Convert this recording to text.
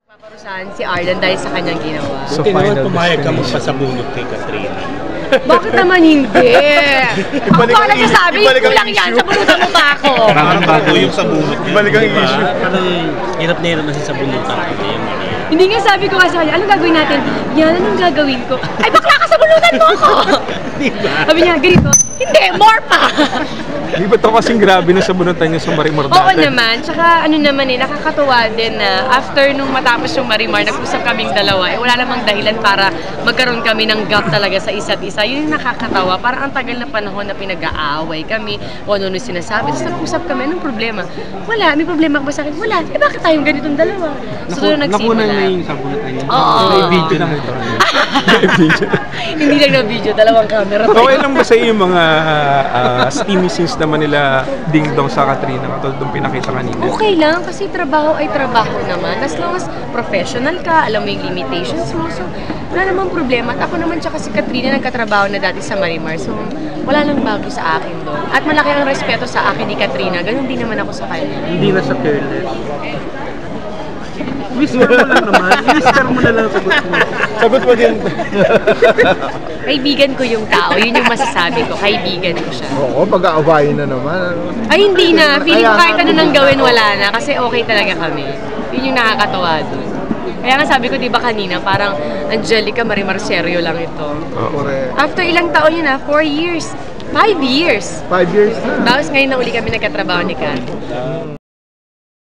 Paparusahan si Arlan dahil sa kanyang ginawa. So final pumayag ka magpasabunot kay Katrina. Bakit naman hindi? Ako pa nagsasabi, kulang yan, sabunutan mo ba ako? Parang bago yung sabunot niya. Ibalik ang issue. Parang hirap na hirap na si sabunutan ko na yun. Hindi nga sabi ko nga sa kanya, anong gagawin natin? Yan, anong gagawin ko? Ay, bakla ka, sabunutan mo ako! Sabi niya, ganito, hindi, more pa! Di ba ito kasing grabe na sabunutan niya sa Marimar dati? Oo naman, tsaka ano naman nakakatuwa din na after nung matapos yung Marimar, nag-usap kaming dalawa, wala namang dahilan para magkaroon kami ng gap talaga sa isa't isa. Yun yung nakakatawa, parang ang tagal na panahon na pinag-aaway kami, o ano sinasabi, tapos nag-usap kami, anong problema? Wala, may problema ba sa akin? Wala, bakit tayong ganitong dalawa? So doon nagsimula. Nakunan na yung sabunutan niya. Oo. May video na ito. Hindi lang na video, dalawang camera. Okay lang ba sa iyo yung mga steamy scenes naman nila Ding Dong sa Katrina katulad ng pinakita kanina? Okay lang, kasi trabaho ay trabaho naman. As long as professional ka, alam mo yung limitations mo. So, wala namang problema. At ako naman tsaka si Katrina nagkatrabaho na dati sa Marimar. So, wala nang bago sa akin doon. At malaki ang respeto sa akin ni Katrina. Ganun din naman ako sa kanya. Hindi na siya careless. Whisper mo lang naman. Whisper mo na lang sagot mo. Sagot mo din. Kaibigan ko yung tao. Yun yung masasabi ko. Kaibigan ko siya. Oo, pag-aawayin na naman. Ay, hindi na. Feeling ko kahit ano nang gawin, wala na. Kasi okay talaga kami. Yun yung nakakatawa doon. Kaya nga sabi ko, di ba kanina, parang Angelica Marimar Serio lang ito. Correct. After ilang taon yun 4 years. 5 years. 5 years na. Tapos ngayon na uli kami nagkatrabaho ni Kat.